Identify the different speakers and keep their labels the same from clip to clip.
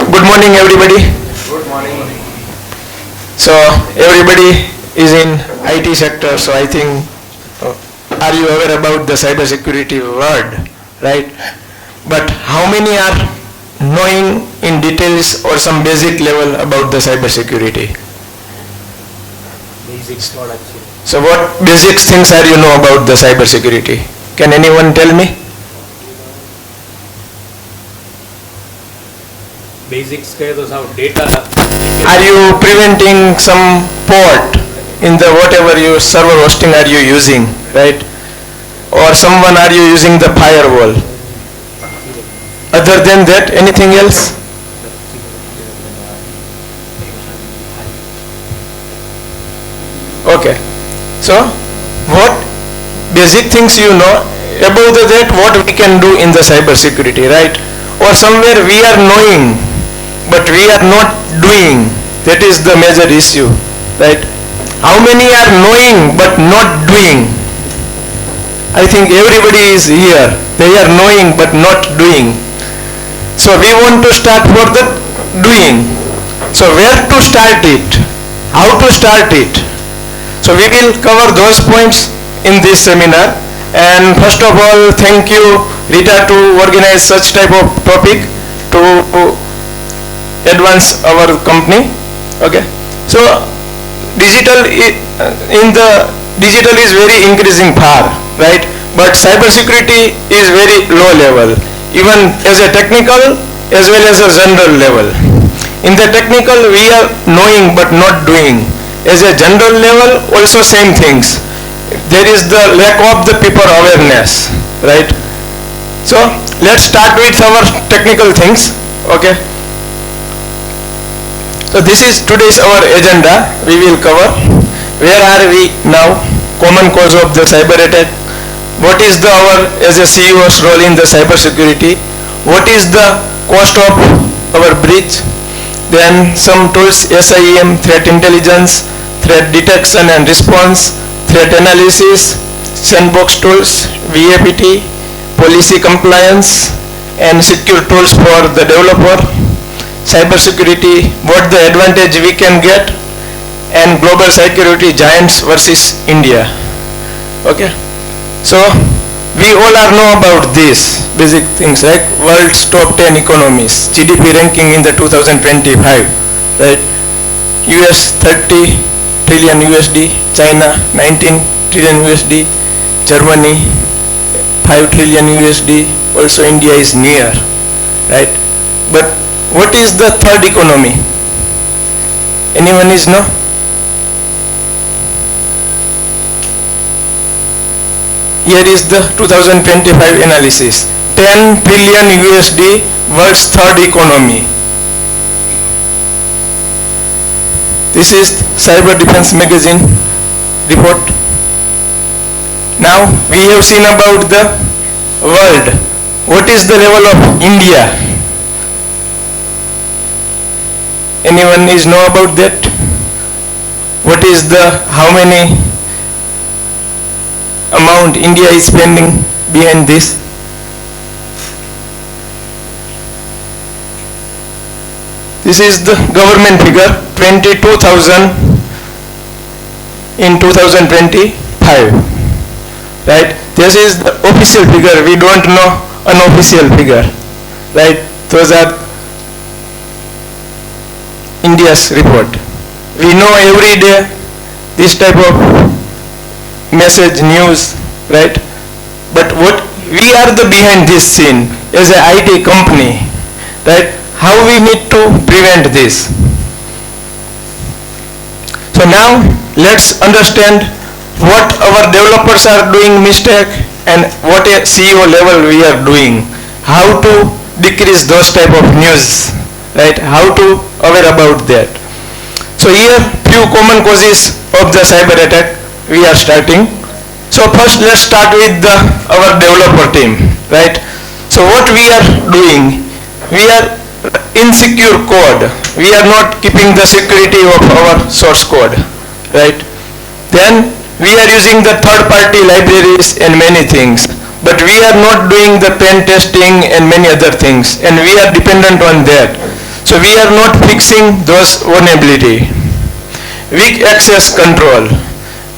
Speaker 1: Good morning, everybody.
Speaker 2: Good morning.
Speaker 1: So everybody is in IT sector, so I think, are you aware about the cybersecurity word, right? But how many are knowing in details or some basic level about the cybersecurity?
Speaker 2: Basics not actually.
Speaker 1: So what basic things are you know about the cybersecurity? Can anyone tell me?
Speaker 2: Basics कहे तो सब data.
Speaker 1: Are you preventing some port in the whatever your server hosting are you using, right? Or someone are you using the firewall? Other than that, anything else? Okay. So, what basic things you know, above that what we can do in the cyber security, right? Or somewhere we are knowing but we are not doing. That is the major issue, right? How many are knowing but not doing? I think everybody is here. They are knowing but not doing. So we want to start for the doing. So where to start it? How to start it? So we will cover those points in this seminar. And first of all, thank you RITA to organize such type of topic to advance our company. Okay. So digital is very increasing far, right? But cybersecurity is very low level, even as a technical as well as a general level. In the technical we are knowing but not doing. As a general level also same things. There is the lack of the people awareness, right? So let's start with our technical things. Okay. So this is today's our agenda. We will cover where are we now, common cause of the cyber attack, what is the our as a CEO's role in the cyber security, what is the cost of our breach, then some tools, SIEM, threat intelligence, threat detection and response, threat analysis, sandbox tools, VAPT, policy compliance, and secure tools for the developer, cybersecurity, what the advantage we can get, and global security giants versus India. Okay. So we all are know about this basic things, right? World's top 10 economies, GDP ranking in the 2025, right? US 30 trillion USD, China 19 trillion USD, Germany 5 trillion USD, also India is near, right? But what is the third economy? Anyone is know? Here is the 2025 analysis. 10 trillion USD, world's third economy. This is Cyber Defense Magazine report. Now we have seen about the world. What is the level of India? Anyone is know about that? What is the, how many amount India is spending behind this? This is the government figure, 22,000 in 2025, right? This is the official figure. We don't know unofficial figure, right? Those are India's report. We know every day this type of message news, right? But what we are the behind this scene as a IT company, right? How we need to prevent this? So now let's understand what our developers are doing mistake and what a CEO level we are doing. How to decrease those type of news, right? How to aware about that. So here few common causes of the cyber attack we are starting. So first let's start with our developer team, right? So what we are doing, we are insecure code. We are not keeping the security of our source code, right? Then we are using the third-party libraries and many things, but we are not doing the pen testing and many other things, and we are dependent on that. So we are not fixing those vulnerability. Weak access control.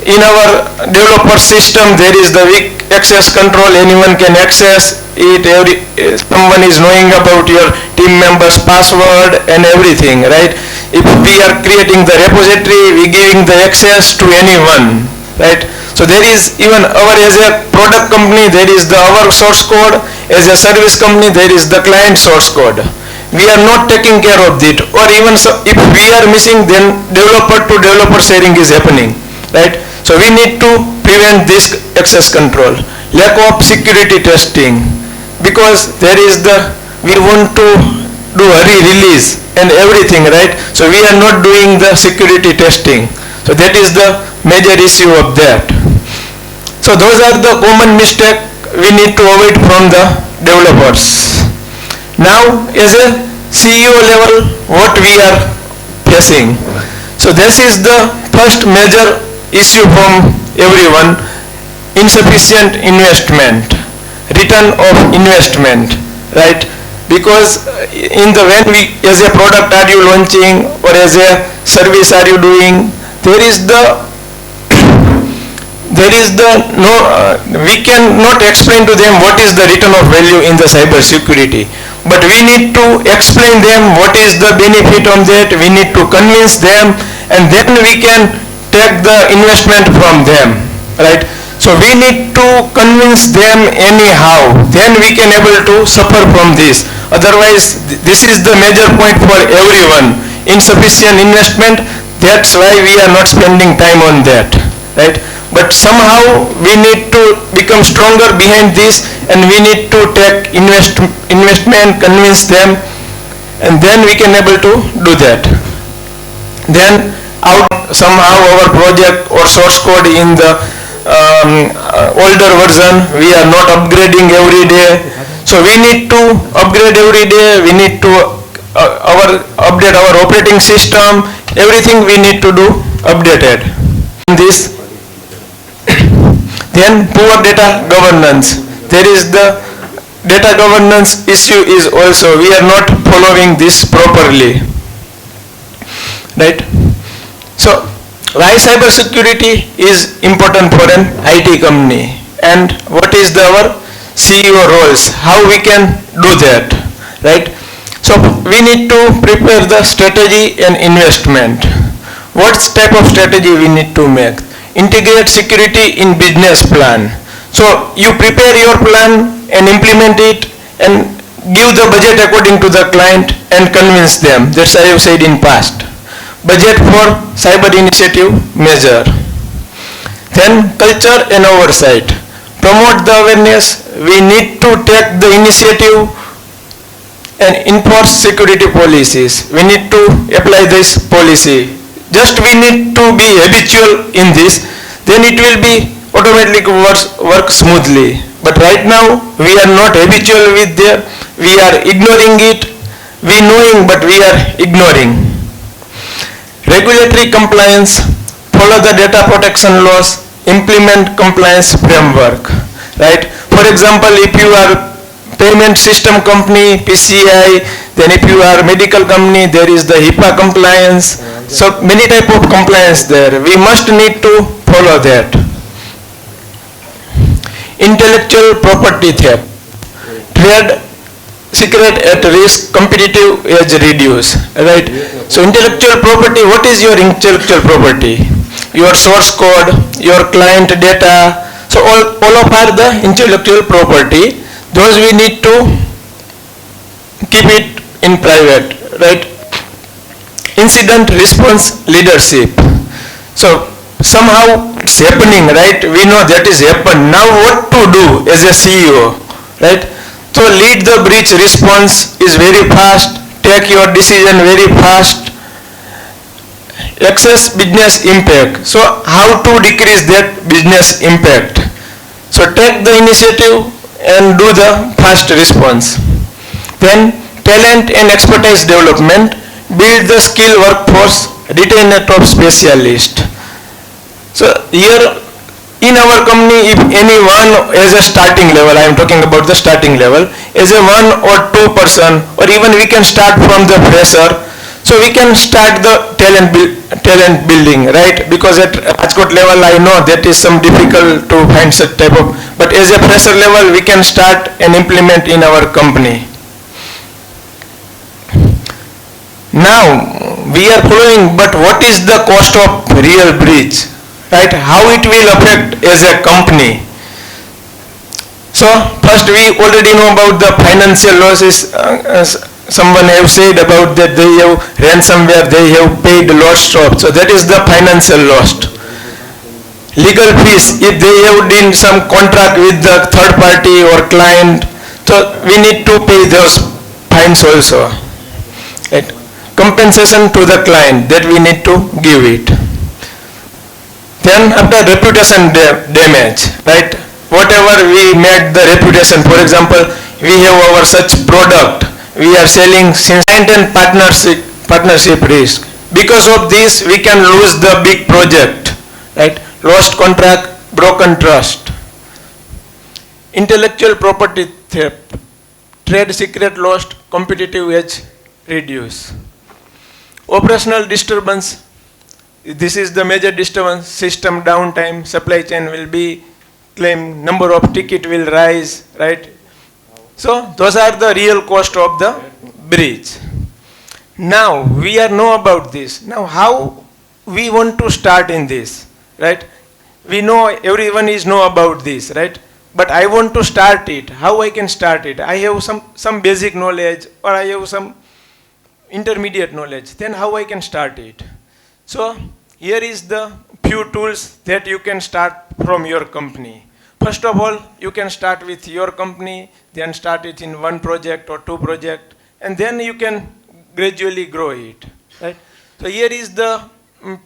Speaker 1: In our developer system, there is the weak access control. Anyone can access it. Someone is knowing about your team member's password and everything, right? If we are creating the repository, we giving the access to anyone, right? So there is even as a product company, there is our source code. As a service company, there is the client source code. We are not taking care of it, or even so, if we are missing, then developer to developer sharing is happening, right? So we need to prevent this access control. Lack of security testing, because we want to do hurry release and everything, right? So we are not doing the security testing. So that is the major issue of that. So those are the common mistakes we need to avoid from the developers. Now as a CEO level, what we are facing. So this is the first major issue from everyone: insufficient investment, return of investment, right? Because when we, as a product are you launching, or as a service are you doing, there is no, we cannot explain to them what is the return of value in the cyber security, but we need to explain them what is the benefit on that. We need to convince them, and then we can take the investment from them, right? So we need to convince them anyhow, then we can able to suffer from this. Otherwise, this is the major point for everyone: insufficient investment. That's why we are not spending time on that, right? But somehow we need to become stronger behind this, and we need to take investment, convince them, and then we can able to do that. Then somehow our project or source code in the older version, we are not upgrading every day. So we need to upgrade every day. We need to update our operating system. Everything we need to do updated. This. Then poor data governance. There is the data governance issue is also, we are not following this properly, right? So why cybersecurity is important for an IT company, and what is our CEO roles, how we can do that, right? So we need to prepare the strategy and investment. What type of strategy we need to make? Integrate security in business plan. So you prepare your plan and implement it, and give the budget according to the client and convince them. That's I have said in past. Budget for cyber initiative measure. Then culture and oversight. Promote the awareness. We need to take the initiative and enforce security policies. We need to apply this policy. Just we need to be habitual in this, then it will be automatically work smoothly. But right now we are not habitual with that. We are ignoring it. We knowing, but we are ignoring. Regulatory compliance. Follow the data protection laws. Implement compliance framework. Right. For example, if you are payment system company, PCI, then if you are medical company, there is the HIPAA compliance. So many type of compliance there. We must need to follow that. Intellectual property theft. Trade secret at risk, competitive edge reduce. Right. So intellectual property, what is your intellectual property? Your source code, your client data. So all of are the intellectual property. Those we need to keep it in private, right? Incident response leadership. So somehow it's happening, right? We know that is happened. Now what to do as a CEO, right? So lead the breach response is very fast. Take your decision very fast. Access business impact. So how to decrease that business impact? So take the initiative and do the fast response. Then talent and expertise development. Build the skill workforce, retain a top specialist. So here in our company, if anyone as a starting level, I am talking about the starting level, as a 1 or 2 person, or even we can start from the fresher, so we can start the talent building, right? Because at Rajkot level, I know that is some difficult to find such type of, but as a fresher level, we can start and implement in our company. Now, we are following, but what is the cost of real breach? Right? How it will affect as a company? So, first we already know about the financial losses. Someone have said about that they have ransomware, they have paid lost of. So that is the financial loss. Legal fees, if they have done some contract with the third party or client, so we need to pay those fines also. Right? Compensation to the client, that we need to give it. Then after reputation damage, right? Whatever we made the reputation, for example, we have our such product, we are selling since and partnership risk. Because of this, we can lose the big project, right? Lost contract, broken trust. Intellectual property theft, trade secret lost, competitive edge reduce. Operational disturbance, this is the major disturbance, system downtime, supply chain will be claimed, number of ticket will rise, right? So those are the real cost of the breach. Now we are know about this. Now how we want to start in this, right? We know everyone is know about this, right? But I want to start it. How I can start it? I have some basic knowledge, or I have some intermediate knowledge. Then how I can start it? So here is the few tools that you can start from your company. First of all, you can start with your company, then start it in 1 project or 2 projects, and then you can gradually grow it. Right? So here is the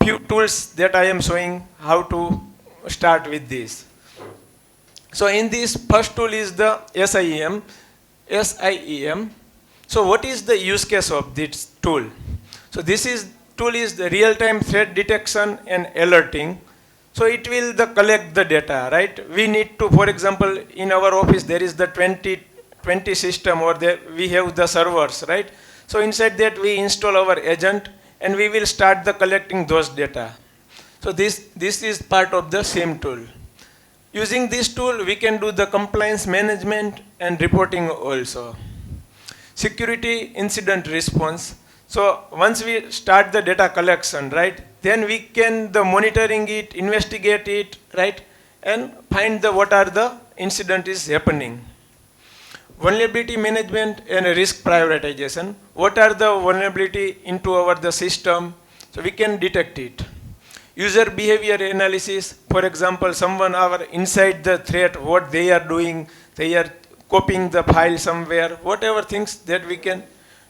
Speaker 1: few tools that I am showing how to start with this. So in this first tool is the SIEM. So what is the use case of this tool? So this tool is the real-time threat detection and alerting. So it will collect the data, right? We need to, for example, in our office there is the 20 system, or we have the servers, right? So inside that we install our agent and we will start collecting those data. So this is part of the same tool. Using this tool, we can do the compliance management and reporting also. Security incident response. So once we start the data collection, right, then we can monitoring it, investigate it, right, and find what are the incident is happening. Vulnerability management and risk prioritization. What are the vulnerability into the system? So we can detect it. User behavior analysis. For example, someone inside the threat, what they are doing, they are copying the file somewhere, whatever things that we can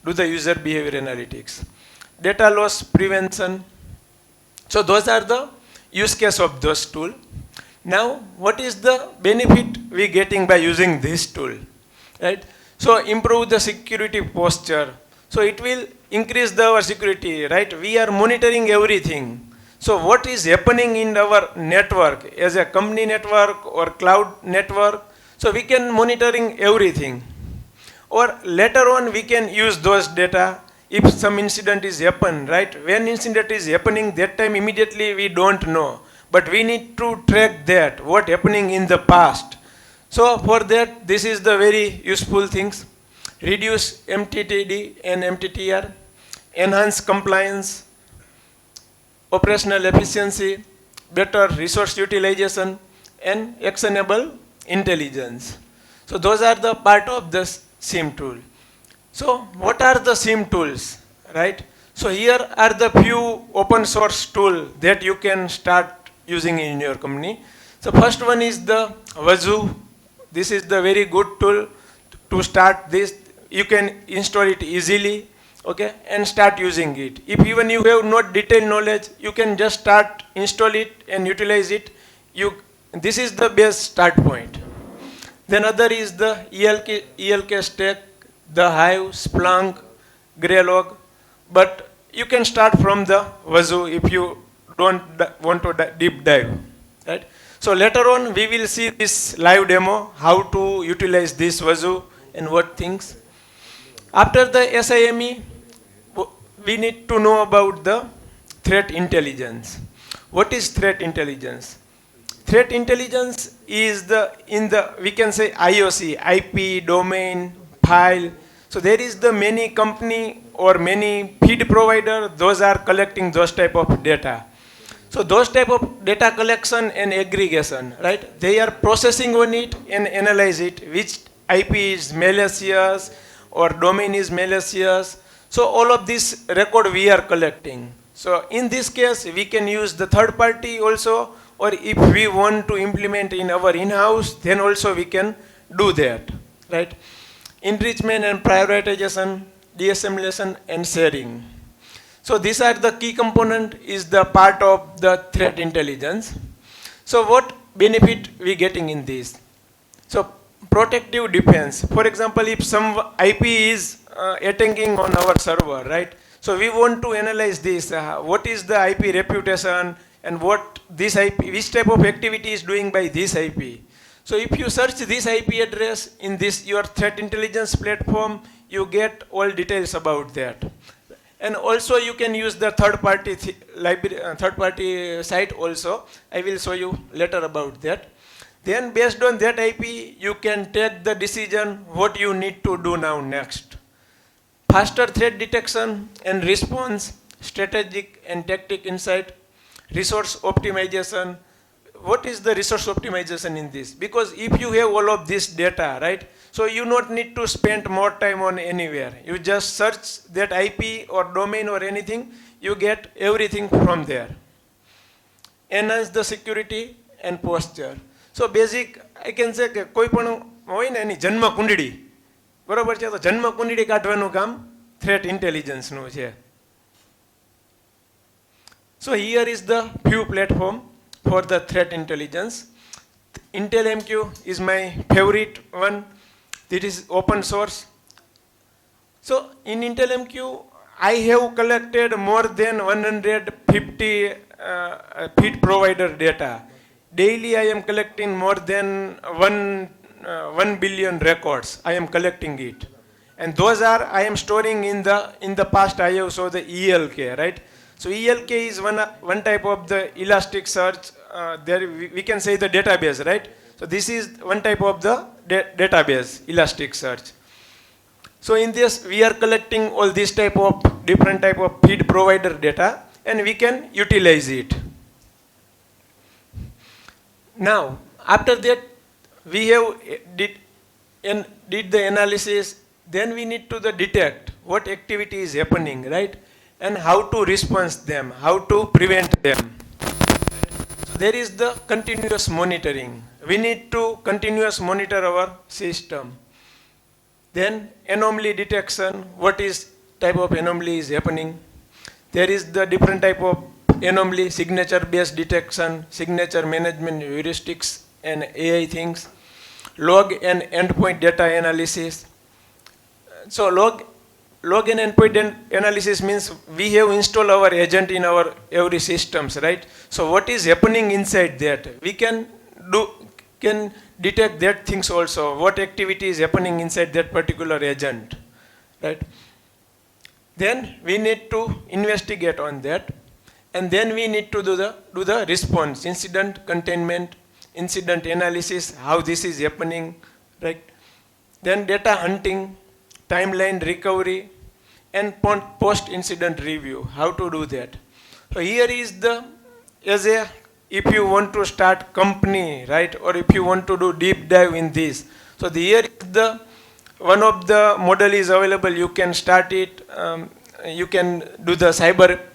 Speaker 1: do the user behavior analytics. Data loss prevention. So those are the use case of those tool. Now, what is the benefit we getting by using this tool? Right? So improve the security posture. So it will increase our security, right? We are monitoring everything. So what is happening in our network as a company network or cloud network? So we can monitoring everything. Or later on we can use those data if some incident is happen, right? When incident is happening, that time immediately we don't know. But we need to track that, what happening in the past. So for that, this is the very useful things. Reduce MTTD and MTTR, enhance compliance, operational efficiency, better resource utilization, and actionable intelligence. So those are the part of the SIEM tool. So what are the SIEM tools, right? So here are the few open source tools that you can start using in your company. So first one is the Wazoo. This is the very good tool to start this. You can install it easily, okay, and start using it. If even you have not detailed knowledge, you can just start, install it and utilize it. This is the best start point. Then other is the ELK stack, the Hive, Splunk, Greylog, but you can start from the Wazoo if you don't want to deep dive, right? So later on, we will see this live demo, how to utilize this Wazoo and what things. After the SIME, we need to know about the threat intelligence. What is threat intelligence? Threat intelligence is we can say IOC, IP, domain, file. So there is the many company or many feed provider, those are collecting those type of data. So those type of data collection and aggregation, right? They are processing on it and analyze it, which IP is malicious or domain is malicious. So all of this record we are collecting. So in this case, we can use the third party also, or if we want to implement in our in-house, then also we can do that, right? Enrichment and prioritization, deassimilation and sharing. So these are the key component is the part of the threat intelligence. So what benefit we getting in this? So protective defense. For example, if some IP is attacking on our server, right? So we want to analyze this. What is the IP reputation and what this IP, which type of activity is doing by this IP. So if you search this IP address in this your threat intelligence platform, you get all details about that. And also you can use the third party site also. I will show you later about that. Then based on that IP, you can take the decision what you need to do now next. Faster threat detection and response, strategic and tactic insight, resource optimization. What is the resource optimization in this? Because if you have all of this data, right? So you not need to spend more time on anywhere. You just search that IP or domain or anything, you get everything from there. Enhance the security and posture. So basic, I can say કે કોઈ પણ હોય ને એની જન્મ કુંડળી બરોબર છે તો જન્મ કુંડળી કાઢવાનું કામ થ્રેટ ઇન્ટેલિજન્સનું છે. So here is the few platform for the threat intelligence. Intel MQ is my favorite one. It is open source. So in Intel MQ, I have collected more than 150 feed provider data. Daily I am collecting more than 1 billion records. I am collecting it. And those are, I am storing in the past I have saw the ELK, right? So ELK is one type of the elastic search. There we can say the database, right? So this is one type of the database, elastic search. So in this, we are collecting all this type of different type of feed provider data, and we can utilize it. Now, after that, we have did the analysis. Then we need to detect what activity is happening, right? And how to respond them, how to prevent them. So there is the continuous monitoring. We need to continuous monitor our system. Then anomaly detection, what is type of anomaly is happening. There is the different type of anomaly, signature based detection, signature management heuristics and AI things. Log and endpoint data analysis. So log and endpoint analysis means we have installed our agent in our every systems, right? So what is happening inside that? We can detect that things also, what activity is happening inside that particular agent, right? Then we need to investigate on that, and then we need to do the response, incident containment, incident analysis, how this is happening, right? Then data hunting, timeline recovery, and post-incident review, how to do that. So here is if you want to start company, right, or if you want to do deep dive in this. So here is one of the model is available, you can start it, you can do the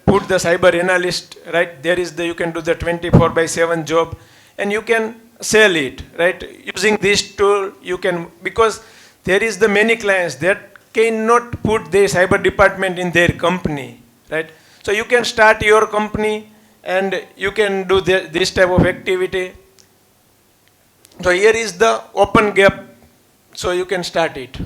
Speaker 1: put the cyber analyst, right, you can do the 24/7 job, and you can sell it, right, using this tool. You can, because there is the many clients that cannot put their cyber department in their company, right? So you can start your company and you can do this type of activity. So here is the open gap, so you can start it.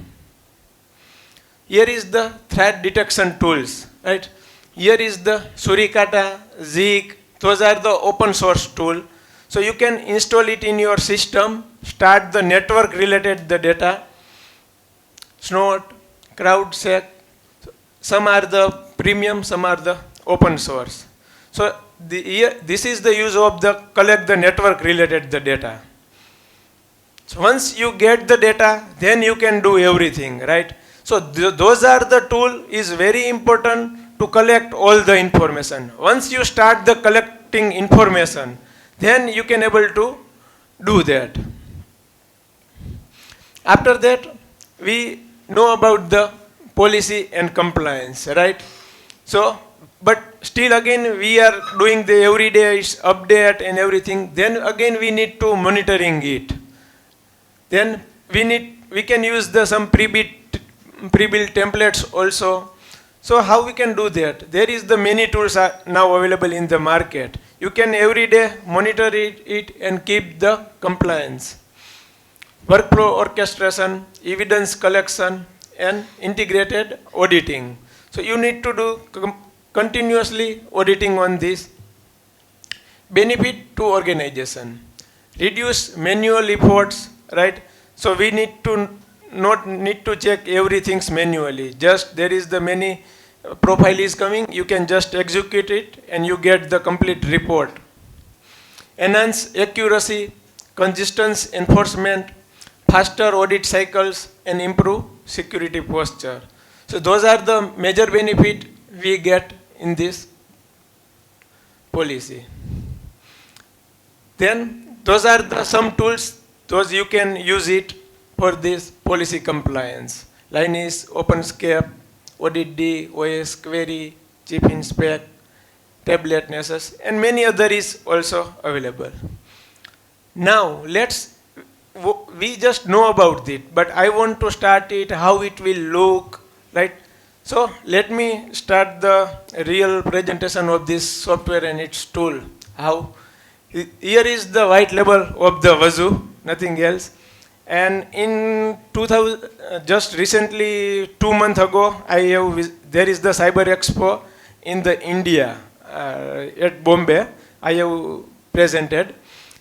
Speaker 1: Here is the threat detection tools, right? Here is the Surikata, Zeek, those are the open source tool. So you can install it in your system, start the network related the data, Snort, CrowdSec. Some are the premium, some are the open source. So this is the use of the collect the network related the data. So once you get the data, then you can do everything, right? So those are the tool is very important to collect all the information. Once you start the collecting information, then you can able to do that. After that, we know about the policy and compliance, right? So, but still again we are doing the everyday update and everything. Then again we need to monitoring it. Then we can use the some pre-built templates also. So how we can do that? There is the many tools are now available in the market. You can every day monitor it and keep the compliance. Workflow orchestration, evidence collection, and integrated auditing. So you need to do continuously auditing on this. Benefit to organization. Reduce manual efforts, right? So we need to not need to check everything manually. Just there is the many profile is coming, you can just execute it and you get the complete report. Enhance accuracy, consistent enforcement, faster audit cycles, and improve security posture. So those are the major benefit we get in this policy. Then those are the some tools, those you can use it for this policy compliance. Linux, OpenScape, AuditD, OS Query, Chief Inspect, Tablet Nessus, and many other is also available. Now we just know about it, but I want to start it, how it will look, right? So let me start the real presentation of this software and its tool. How? Here is the white label of the Wazoo, nothing else. And in 2000, just recently, 2 months ago, there is the Cyber Expo in the India at Bombay. I have presented.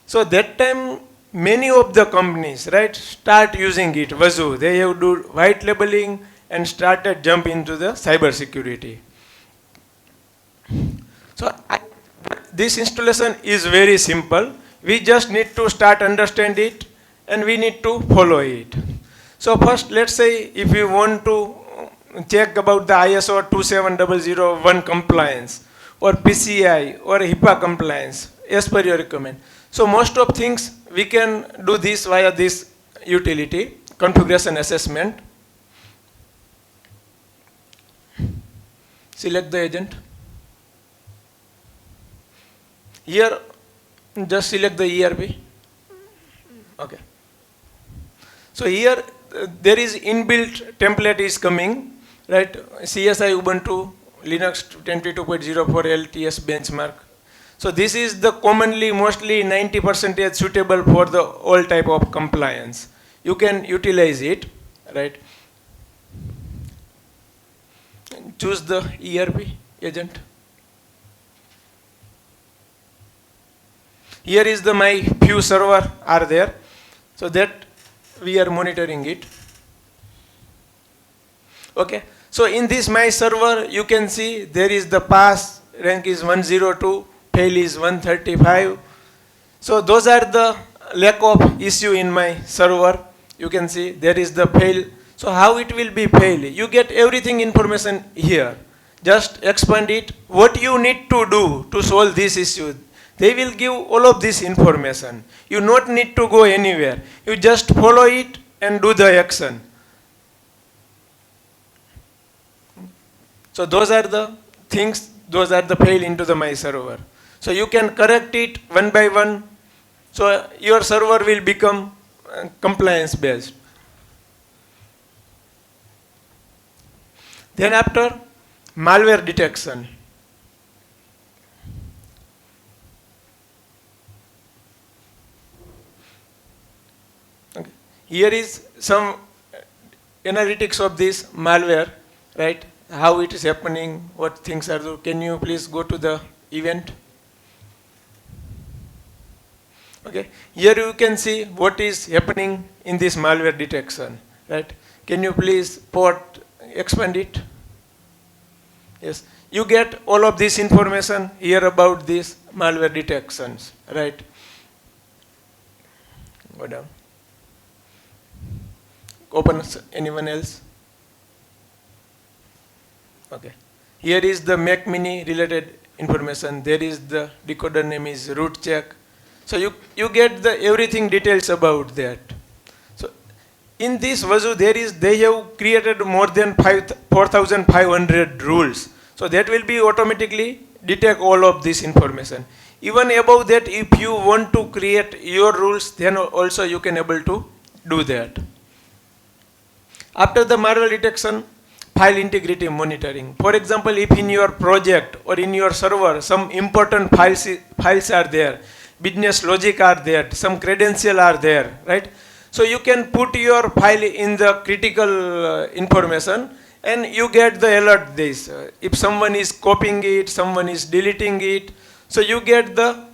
Speaker 1: So that time, many of the companies, right, start using it, Wazoo. They have do white labeling and started jump into the cybersecurity. So this installation is very simple. We just need to start understand it and we need to follow it. So first, let's say if you want to check about the ISO 27001 compliance or PCI or HIPAA compliance as per your requirement. So most of things we can do this via this utility, configuration assessment. Select the agent. Here, just select the ERP. Okay. So here, there is inbuilt template is coming, right? CSI Ubuntu, Linux 22.04 LTS benchmark. So this is the commonly, mostly 90% suitable for the all type of compliance. You can utilize it, right? Choose the ERP agent. Here is the my few server are there, so that we are monitoring it. Okay, so in this my server you can see there is the pass rank is 102, fail is 135. So those are the lack of issue in my server. You can see there is the fail. So how it will be fail? You get everything information here. Just expand it. What you need to do to solve this issue? They will give all of this information. You not need to go anywhere. You just follow it and do the action. So those are the things, those are the fail into the my server. So you can correct it one by one. So your server will become compliance based. Then after, malware detection. Okay. Here is some analytics of this malware, right? How it is happening, what things are. Can you please go to the event? Okay, here you can see what is happening in this malware detection, right? Can you please expand it? Yes, you get all of this information here about these malware detections, right? Go down. Open anyone else? Okay. Here is the Mac Mini related information. There is the decoder name is root check. So you get the everything details about that. So in this Wazoo they have created more than 4,500 rules. So that will be automatically detect all of this information. Even above that, if you want to create your rules, then also you can able to do that. After the malware detection, file integrity monitoring. For example, if in your project or in your server some important files are there, business logic are there, some credential are there, right? So you can put your file in the critical information and you get the alert this. If someone is copying it, someone is deleting it, so you get the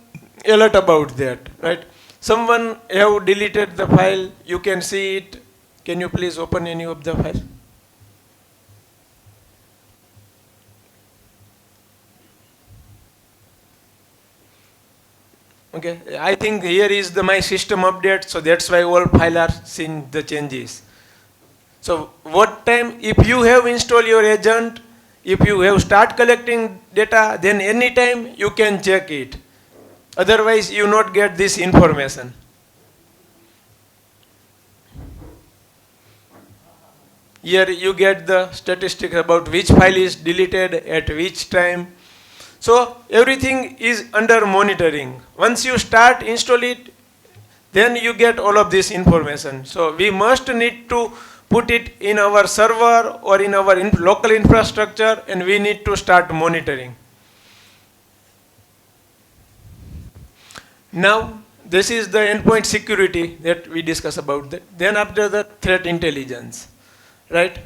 Speaker 1: alert about that, right? Someone have deleted the file, you can see it. Can you please open any of the file? Okay, I think here is my system update, so that's why all files are seeing the changes. So what time, if you have installed your agent, if you have start collecting data, then anytime you can check it. Otherwise, you not get this information. Here you get the statistics about which file is deleted at which time. So everything is under monitoring. Once you start install it, then you get all of this information. So we must need to put it in our server or in our local infrastructure, and we need to start monitoring. Now this is the endpoint security that we discuss about that. Then after the threat intelligence, right?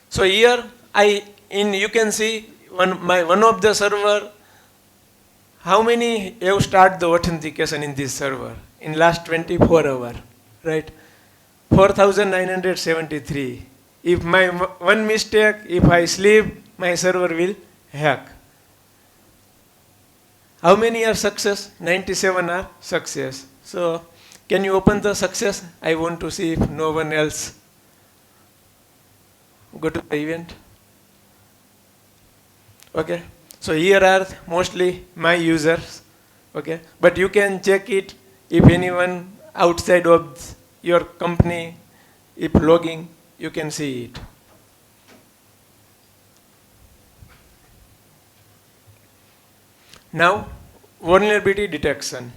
Speaker 1: So here you can see one of the server. How many have started the authentication in this server in last 24 hours, right? 4,973. If my one mistake, if I sleep, my server will hack. How many are success? 97 are success. So can you open the success? I want to see if no one else. Go to the event. Okay. So here are mostly my users, okay? But you can check it if anyone outside of your company, if logging, you can see it. Now, vulnerability detection.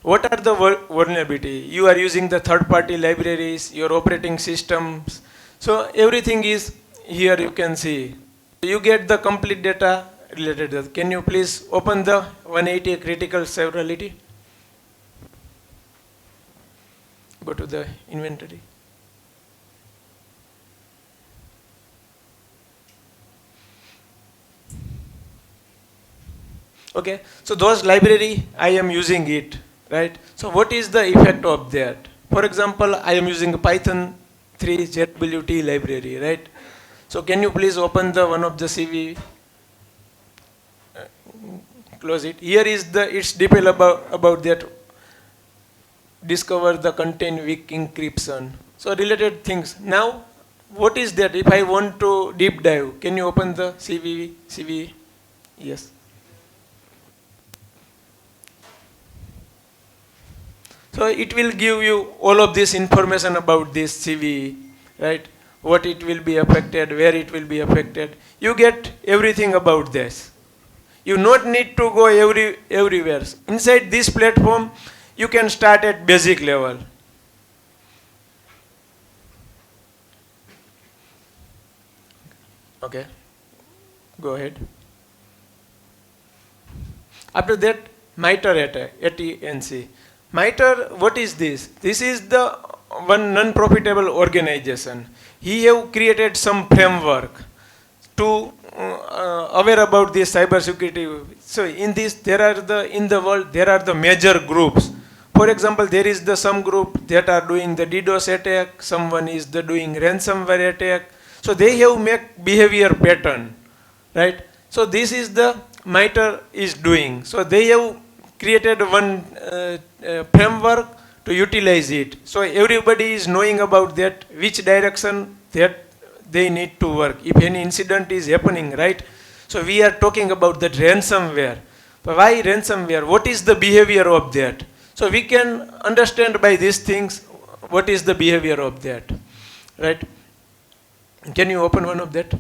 Speaker 1: What are the vulnerability? You are using the third-party libraries, your operating systems. So everything is here you can see. You get the complete data related to that. Can you please open the 180 critical severability? Go to the inventory. Okay, so those library, I am using it, right? So what is the effect of that? For example, I am using Python 3 ZWT library, right? So can you please open the one of the CV, close it. Here is its detail about that. Discover the content weak encryption. So related things. Now, what is that? If I want to deep dive, can you open the CV? Yes. So it will give you all of this information about this CV, right? What it will be affected, where it will be affected. You get everything about this. You not need to go everywhere. Inside this platform, you can start at basic level. Okay, go ahead. After that, MITRE ATNC. MITRE, what is this? This is the one non-profitable organization. He have created some framework to aware about this cybersecurity. So in this, in the world, there are the major groups. For example, there is some group that are doing the DDoS attack, someone is doing ransomware attack. So they have make behavior pattern, right? So this is the MITRE is doing. So they have created one framework to utilize it. So everybody is knowing about that, which direction that they need to work. If any incident is happening, right? So we are talking about that ransomware. But why ransomware? What is the behavior of that? So we can understand by these things what is the behavior of that, right? Can you open one of that?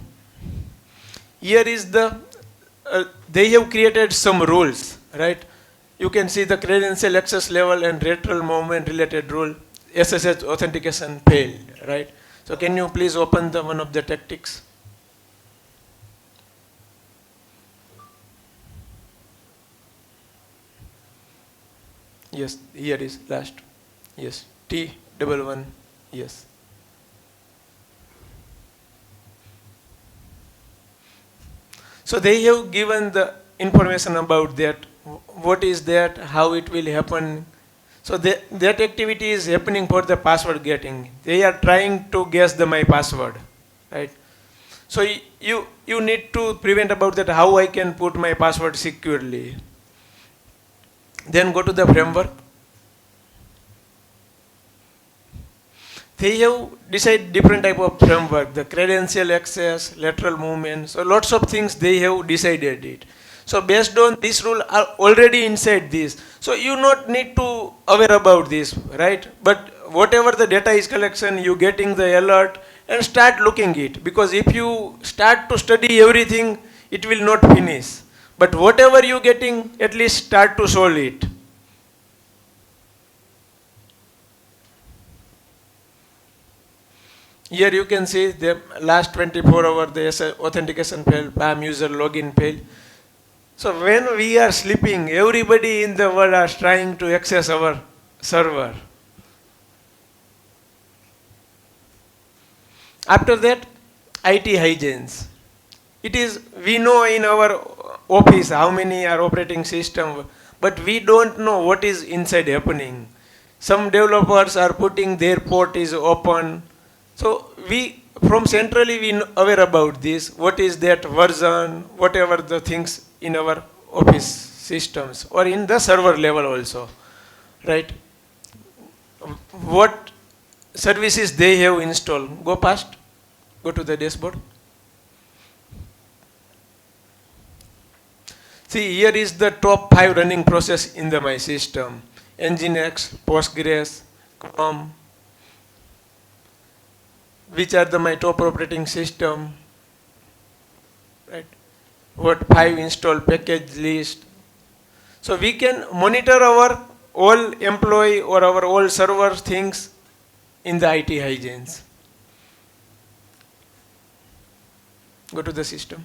Speaker 1: Here is they have created some rules, right? You can see the credential access level and lateral movement related rule. SSH authentication failed, right? So can you please open one of the tactics? Yes, here is last. Yes, T11. Yes. So they have given the information about that. What is that? How it will happen? So that activity is happening for the password getting. They are trying to guess my password, right? So you need to prevent about that. How I can put my password securely? Then go to the framework. They have decided different type of framework, the credential access, lateral movement. So lots of things they have decided it. So based on this rule are already inside this. So you not need to aware about this, right? But whatever the data is collection, you getting the alert and start looking it. Because if you start to study everything, it will not finish. But whatever you getting, at least start to solve it. Here you can see the last 24 hours, the authentication failed, PAM user login failed. So when we are sleeping, everybody in the world is trying to access our server. After that, IT hygienes. It is, we know in our office how many are operating system, but we don't know what is inside happening. Some developers are putting their port is open. So we, from centrally, we aware about this. What is that version, whatever the things in our office systems or in the server level also, right? What services they have installed. Go past, go to the dashboard. See, here is the top 5 running process in my system. Nginx, Postgres, Chrome, which are my top operating system, right? What 5 installed package list. So we can monitor our all employee or our all server things in the IT hygienes. Go to the system.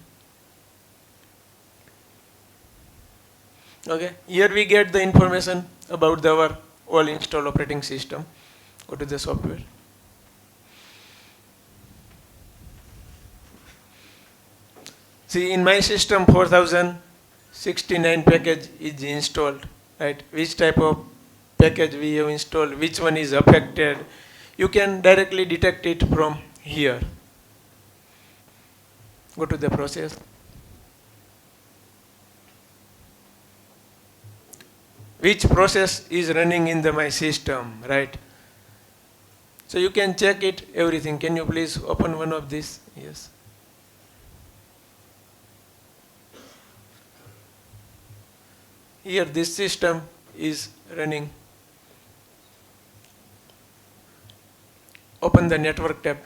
Speaker 1: Okay, here we get the information about our all installed operating system. Go to the software. See, in my system 4069 package is installed, right? Which type of package we have installed, which one is affected. You can directly detect it from here. Go to the process. Which process is running in my system, right? So you can check it, everything. Can you please open one of these? Yes. Here this system is running. Open the network tab.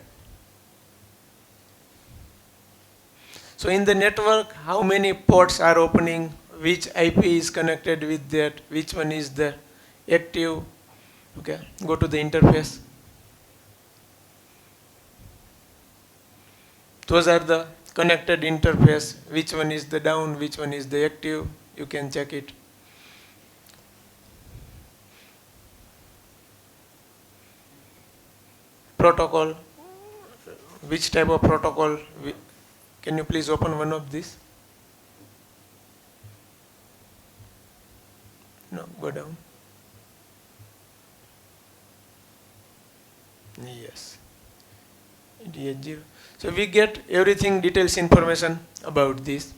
Speaker 1: So in the network, how many ports are opening, which IP is connected with that, which one is the active. Okay, go to the interface. Those are the connected interface, which one is the down, which one is the active. You can check it. Protocol, which type of protocol. Can you please open one of these? Go down. Yes. It is 0. So we get everything details information about this.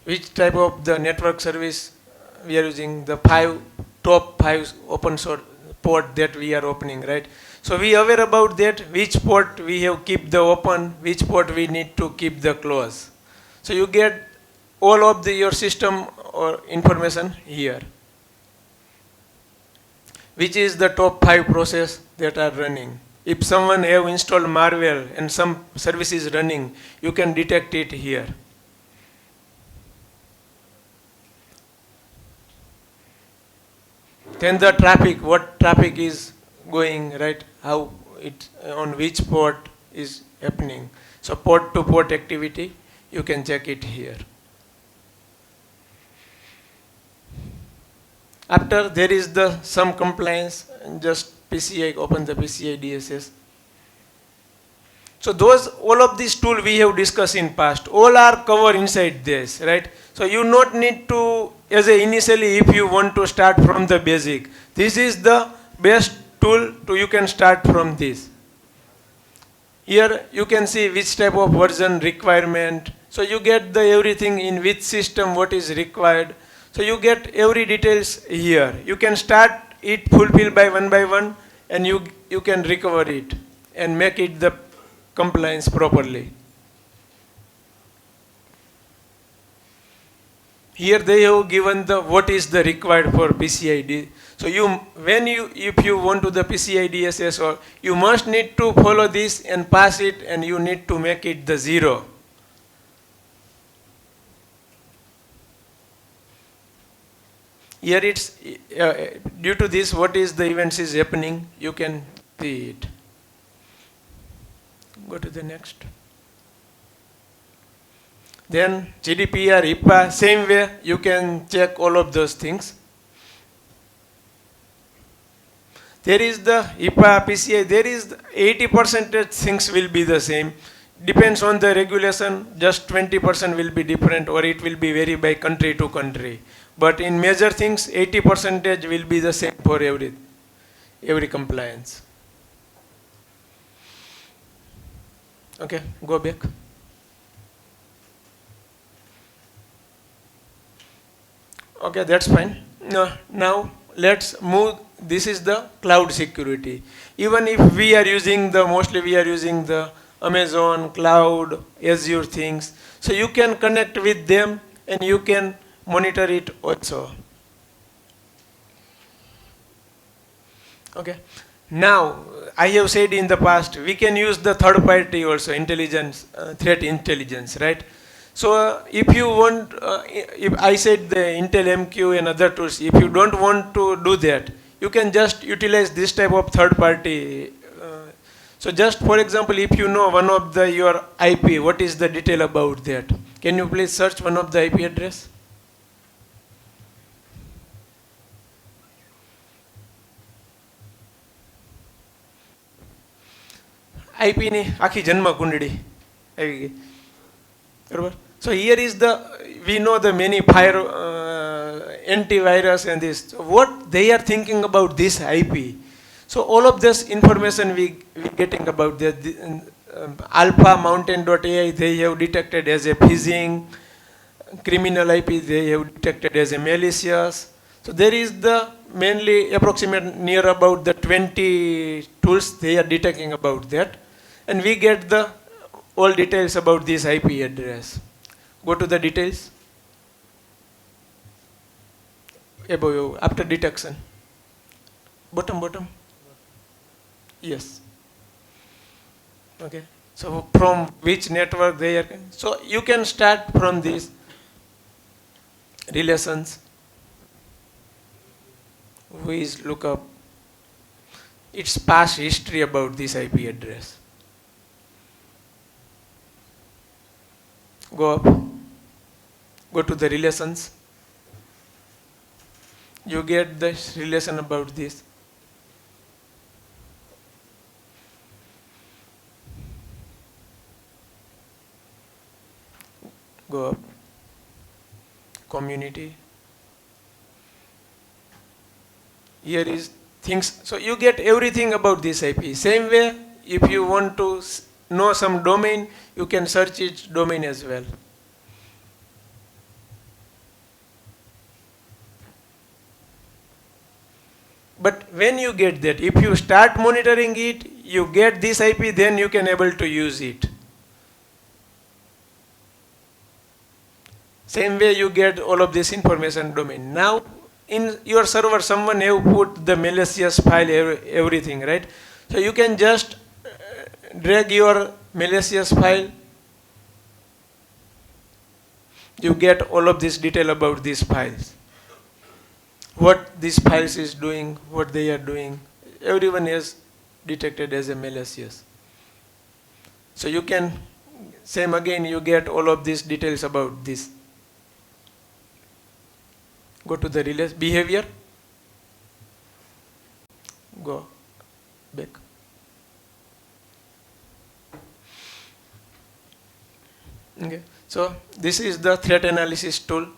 Speaker 1: Which type of the network service we are using, the top five open source port that we are opening, right? So we are aware about that, which port we have keep the open, which port we need to keep the close. So you get all of your system or information here. Which is the top 5 process that are running. If someone have installed malware and some service is running, you can detect it here. Then the traffic, what traffic is going, right? How it, on which port is happening. So port to port activity, you can check it here. After there is the some compliance, just PCI, open the PCI DSS. So those, all of these tools we have discussed in past, all are covered inside this, right? So you not need to, as a initially, if you want to start from the basic, this is the best tool to you can start from this. Here you can see which type of version requirement. So you get the everything in which system, what is required. So you get every details here. You can start it fulfill by one, and you can recover it and make it the compliance properly. Here they have given the what is the required for PCI. So if you want to the PCI DSS, or you must need to follow this and pass it, and you need to make it the 0. Here it's due to this, what is the events is happening, you can see it. Go to the next. Then GDPR, HIPAA, same way you can check all of those things. There is the HIPAA, PCI, there is 80% things will be the same. Depends on the regulation, just 20% will be different, or it will be vary by country to country. But in major things, 80% will be the same for every compliance. Okay, go back. Okay, that's fine. Now let's move. This is the cloud security. Even if we are using mostly we are using the Amazon cloud, Azure things. So you can connect with them and you can monitor it also. Okay. Now, I have said in the past, we can use the third party also, intelligence, threat intelligence, right? So if you want, if I said the Intel MQ and other tools, if you don't want to do that, you can just utilize this type of third party. So just for example, if you know one of your IP, what is the detail about that? Can you please search one of the IP address? IP ની આખી જન્મ કુંડળી આવી ગઈ બરોબર. So here is we know the many fire antivirus and this. So what they are thinking about this IP. So all of this information we getting about the alpha mountain.ai, they have detected as a phishing, criminal IP they have detected as a malicious. So there is the mainly approximate near about the 20 tools they are detecting about that, and we get the all details about this IP address. Go to the details. Above, after detection. Bottom. Yes. Okay. So from which network they are. So you can start from this relations. Who is look up its past history about this IP address. Go up. Go to the relations. You get the relation about this. Go up. Community. Here is things. So you get everything about this IP. Same way, if you want to know some domain, you can search its domain as well. But when you get that, if you start monitoring it, you get this IP, then you can able to use it. Same way you get all of this information domain. Now in your server, someone have put the malicious file, everything, right? So you can just drag your malicious file. You get all of this detail about these files. What these files is doing, what they are doing. Everyone is detected as a malicious. So you can, same again, you get all of these details about this. Go to the release behavior. Go back. Okay. So this is the threat analysis tool.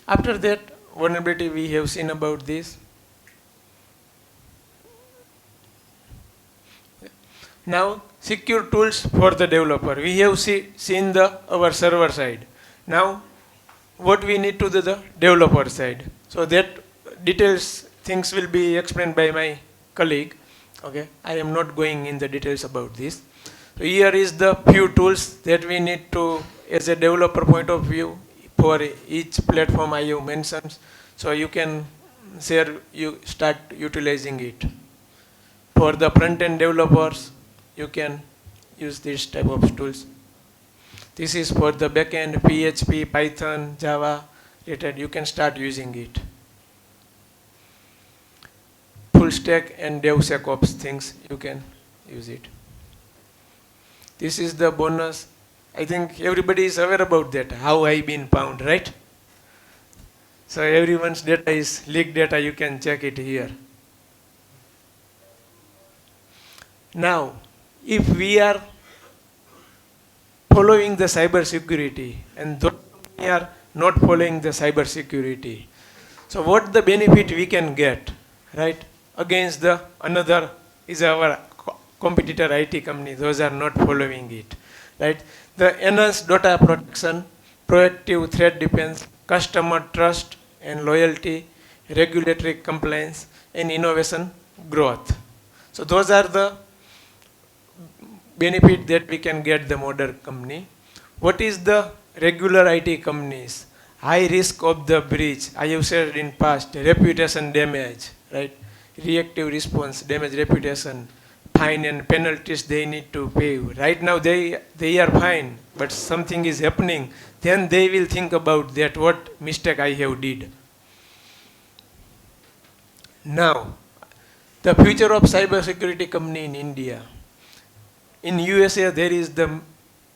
Speaker 1: After that, vulnerability we have seen about this. Now secure tools for the developer. We have seen our server side. Now what we need to do the developer side. So that details things will be explained by my colleague. Okay, I am not going in the details about this. So here is the few tools that we need to, as a developer point of view, for each platform I have mentioned. So you can you start utilizing it. For the front-end developers, you can use this type of tools. This is for the backend, PHP, Python, Java, related. You can start using it. Full stack and DevSecOps things, you can use it. This is the bonus. I think everybody is aware about that, how I been found, right? So everyone's data is leaked data, you can check it here. Now, if we are following the cybersecurity and those who are not following the cybersecurity, so what the benefit we can get, right? Against the another is our competitor IT company, those are not following it, right? The enhanced data protection, proactive threat defense, customer trust and loyalty, regulatory compliance, and innovation growth. So those are the benefit that we can get the modern company. What is the regular IT companies? High risk of the breach. I have said in past, reputation damage, right? Reactive response, damage reputation, fine and penalties they need to pay. Right now they are fine, but something is happening, then they will think about that, what mistake I have did. Now, the future of cybersecurity company in India. In USA, there is the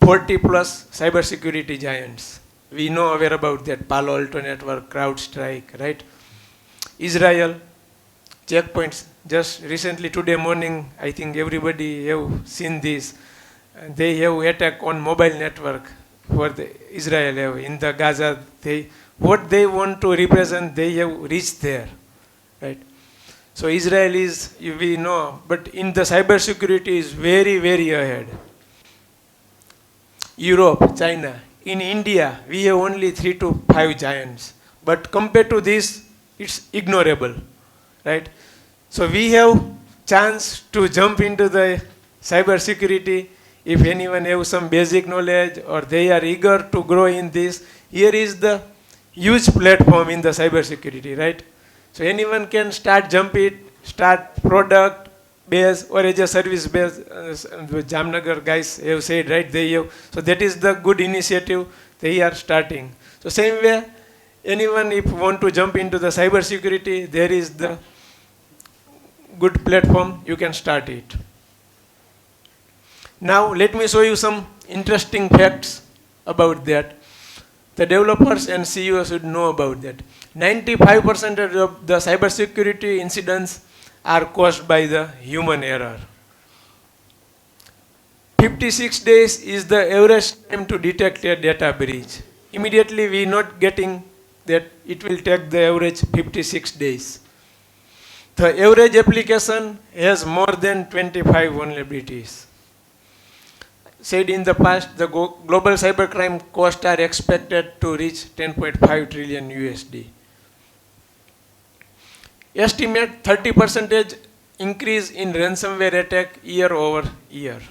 Speaker 1: 40 plus cybersecurity giants. We know aware about that, Palo Alto Network, CrowdStrike, right? Israel, checkpoints. Just recently, today morning, I think everybody have seen this. They have attack on mobile network for the Israel in the Gaza. What they want to represent, they have reached there, right? So Israel is, we know, but in the cybersecurity is very, very ahead. Europe, China. In India, we have only 3 to 5 giants. But compared to this, it's ignorable, right? So we have chance to jump into the cybersecurity. If anyone have some basic knowledge or they are eager to grow in this, here is the huge platform in the cybersecurity, right? So anyone can start start product base or as a service base. The Jamnagar guys have said, right? So that is the good initiative they are starting. So same way, anyone if want to jump into the cybersecurity, there is the good platform, you can start it. Now let me show you some interesting facts about that. The developers and CEOs should know about that. 95% of the cybersecurity incidents are caused by the human error. 56 days is the average time to detect a data breach. Immediately we not getting that it will take the average 56 days. The average application has more than 25 vulnerabilities. Said in the past, the global cybercrime costs are expected to reach 10.5 trillion USD. Estimate 30% increase in ransomware attack year over year.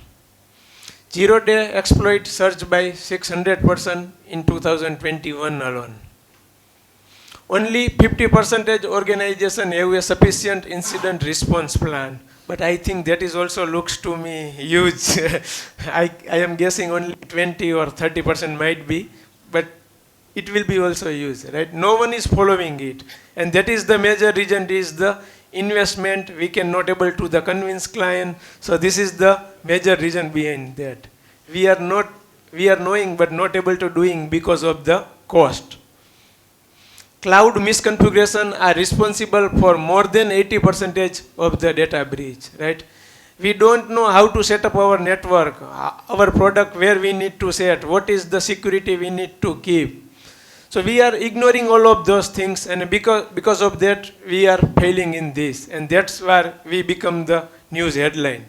Speaker 1: Zero-day exploit surged by 600% in 2021 alone. Only 50% organization have a sufficient incident response plan. But I think that is also looks to me huge. I am guessing only 20 or 30% might be, but it will be also used, right? No one is following it. And that is the major reason is the investment we cannot able to the convince client. So this is the major reason behind that. We are knowing but not able to doing because of the cost. Cloud misconfiguration are responsible for more than 80% of the data breach, right? We don't know how to set up our network, our product, where we need to set, what is the security we need to keep. So we are ignoring all of those things, and because of that, we are failing in this, and that's where we become the news headline.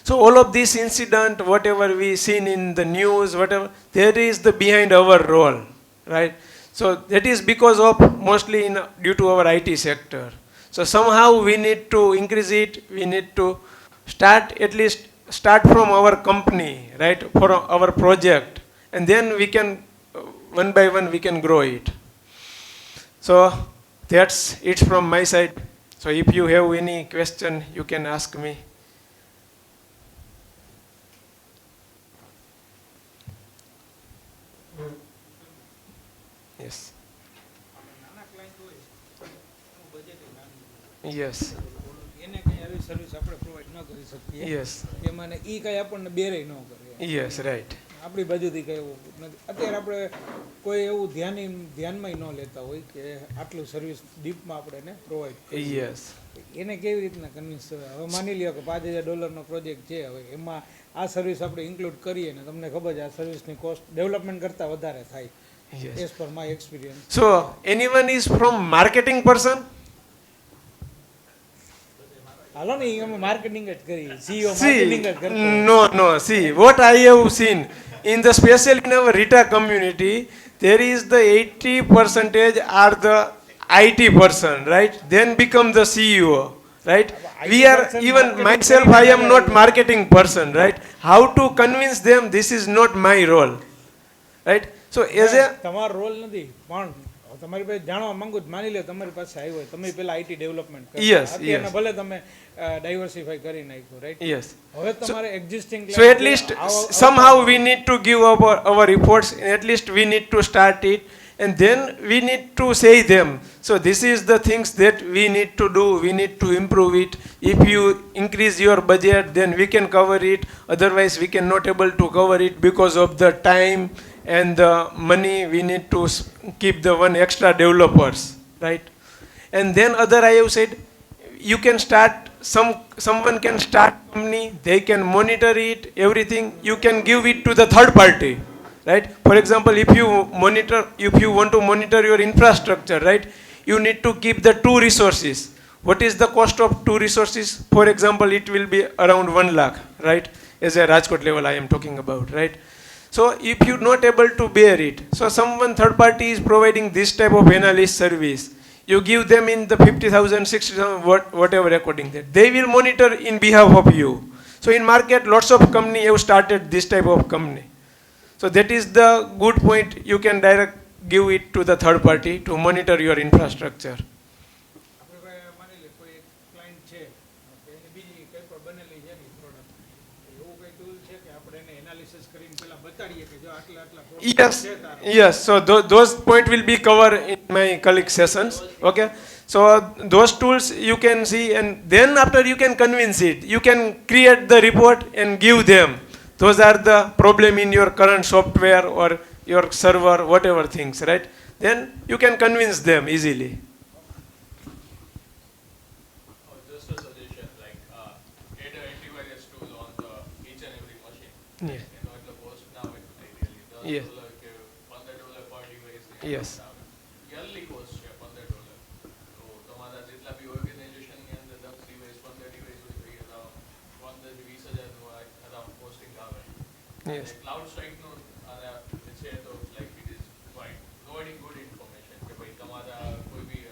Speaker 1: So all of this incident, whatever we seen in the news, whatever, there is the behind our role, right? So that is because of mostly due to our IT sector. So somehow we need to increase it. We need to at least start from our company, right, for our project, and then we can one by one we can grow it. So that's it from my side. So if you have any question, you can ask me. Yes. Yes. Yes. Yes, right.
Speaker 3: આપણી બાજુથી કઈ એવું નથી. અત્યારે આપણે કોઈ એવું ધ્યાનમાં ન લેતા હોય કે આટલું સર્વિસ ડીપમાં આપણે એને પ્રોવાઈડ કરીએ.
Speaker 1: Yes.
Speaker 3: એને કેવી રીતના કન્વિન્સ થવાય? હવે માની લ્યો કે $5000 પ્રોજેક્ટ છે, હવે એમાં આ સર્વિસ આપણે ઇન્ક્લુડ કરીએ ને તમને ખબર છે આ સર્વિસની કોસ્ટ ડેવલપમેન્ટ કરતાં વધારે થાય.
Speaker 1: Yes.
Speaker 3: As per my experience.
Speaker 1: So anyone is from marketing person?
Speaker 3: હાલો ને અમે માર્કેટિંગ જ કરીએ, સીઈઓ માર્કેટિંગ જ કરતા.
Speaker 1: No. See, what I have seen in the special in our RITA community, there is the 80% are the IT person, right? Then become the CEO, right? We are even myself. I am not marketing person, right? How to convince them? This is not my role, right? So as a
Speaker 3: તમારો role નથી, પણ તમારી પાસે જાણવા માંગુ જ. માની લો તમારી પાસે આવ્યો હોય, તમે પેલા IT ડેવલપમેન્ટ કરો.
Speaker 1: Yes.
Speaker 3: ભલે તમે ડાયવર્સિફાઈ કરી નાખ્યું, રાઈટ?
Speaker 1: yes.
Speaker 3: હવે તમારે existing
Speaker 1: So at least somehow we need to give our reports. At least we need to start it, and then we need to say them. So this is the things that we need to do. We need to improve it. If you increase your budget, then we can cover it. Otherwise, we cannot able to cover it because of the time and the money. We need to keep the one extra developers, right? And then other I have said, you can start. Someone can start company. They can monitor it. Everything you can give it to the third party, right? For example, if you want to monitor your infrastructure, right? You need to keep the 2 resources. What is the cost of 2 resources? For example, it will be around 1 lakh, right? As a Rajkot level I am talking about, right? So if you not able to bear it, so someone third party is providing this type of analyst service. You give them in the 50,000, 60,000, whatever according that. They will monitor in behalf of you. So in market, lots of company have started this type of company. So that is the good point. You can direct give it to the third party to monitor your infrastructure. Yes. So those point will be covered in my colleague sessions. Okay. So those tools you can see, and then after you can convince it. You can create the report and give them. Those are the problem in your current software or your server, whatever things, right? Then you can convince them easily.
Speaker 4: Just a suggestion, like get an antivirus tool on each and every machine.
Speaker 1: Yeah.
Speaker 4: એનો એટલો cost ના હોય ideally
Speaker 1: Yes.
Speaker 4: $10 કે $15 પર device
Speaker 1: Yes.
Speaker 4: Yearly cost છે $15. તો તમારા જેટલા બી ઓર્ગેનાઇઝેશનની અંદર 10 ડિવાઇસ 15 ડિવાઇસ હોય તો એ અરાઉન્ડ 15 થી 20,000 નું અરાઉન્ડ કોસ્ટિંગ આવે.
Speaker 1: Yes.
Speaker 4: ક્લાઉડ સ્ટ્રાઇકનું છે તો like it is quite providing good information કે ભાઈ તમારા કોઈ બી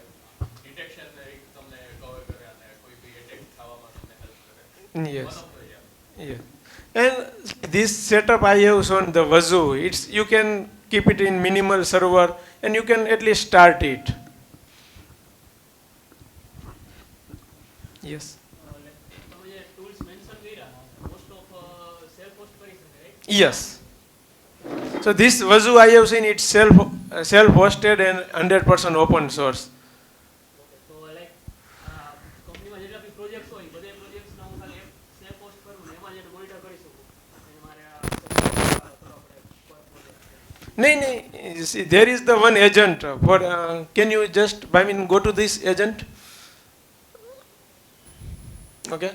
Speaker 4: ડિટેક્શન તમને કવર કરે અને કોઈ બી એટેક થવામાં તમને હેલ્પ કરે.
Speaker 1: Yes.
Speaker 4: One of the, yeah.
Speaker 1: Yeah. And this setup I have shown the Wazoo. It's you can keep it in minimal server and you can at least start it. Yes.
Speaker 5: તમે જે tools mention કર્યા most of self host કરી શકે right
Speaker 1: Yes. So this Wazoo I have seen it's self hosted and 100% open source.
Speaker 5: તો like કંપનીમાં જેટલા બી projects હોય બધે પ્રોજેક્ટ્સના હું ખાલી સેલ્ફ હોસ્ટ કરું ને એમાં જ મોનિટર કરી શકું અને મારે કરવા પડે પર project
Speaker 1: No, no. You see, there is the one agent for. Can you just, I mean, go to this agent? Okay.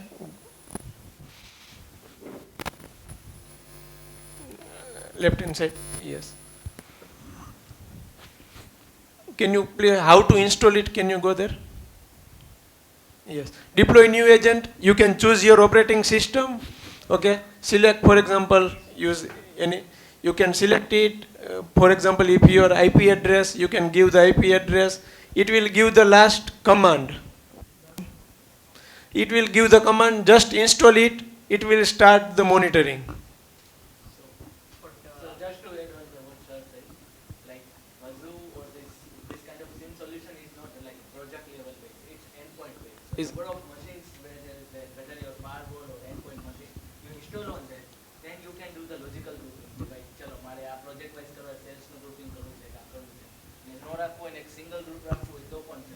Speaker 1: Left hand side. Yes. Can you play how to install it? Can you go there? Yes. Deploy new agent. You can choose your operating system. Okay. Select, for example, use any. You can select it. For example, if your IP address, you can give the IP address. It will give the last command. It will give the command. Just install it. It will start the monitoring.
Speaker 6: So just to add on to what sir said, like Wazoo or this kind of SIM solution is not like project level based, it's endpoint based. So
Speaker 1: Is-
Speaker 6: number of machines where there is that, whether your firewall or endpoint machine, you install on that, then you can do the logical grouping. Like ચલો મારે આ project wise કરવા cells નું grouping કરવું છે કે આ કરવું છે ને નો રાખવું અને એક સિંગલ ગ્રુપ રાખવું હોય તો પણ છે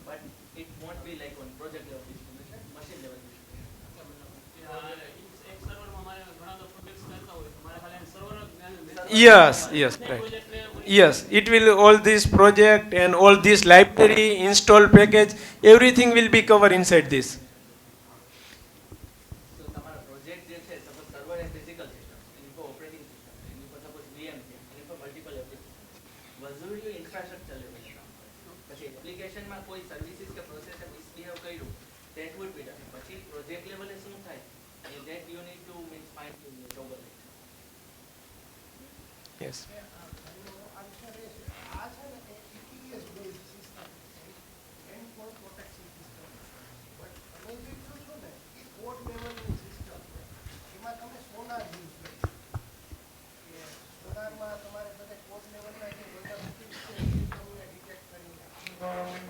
Speaker 6: but it won't be like on project level distribution machine level distribution
Speaker 5: એક સર્વરમાં મારે ઘણા બધા પ્રોજેક્ટ્સ કરતા હોય તો મારે ખાલી server
Speaker 1: Yes. Yes. Right. Yes. It will all this project and all this library install package. Everything will be covered inside this.
Speaker 6: So તમારા પ્રોજેક્ટ જે છે suppose server and physical system એની પર ઓપરેટિંગ સિસ્ટમ એની પર suppose VM છે એની પર multiple application વઝુરિયો infrastructure લેવલે કામ કરે પછી એપ્લિકેશનમાં કોઈ સર્વિસીસ કે પ્રોસેસર મિસબિહેવ કર્યું that would be done પછી પ્રોજેક્ટ લેવલે શું થાય that you need to means find toggle it.
Speaker 1: Yes.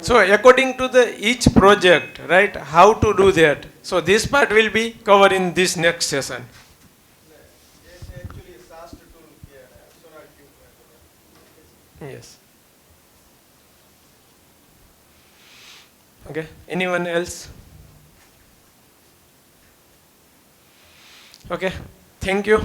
Speaker 1: So according to the each project, right, how to do that. So this part will be covered in this next session. Yes. Okay. Anyone else? Okay. Thank you.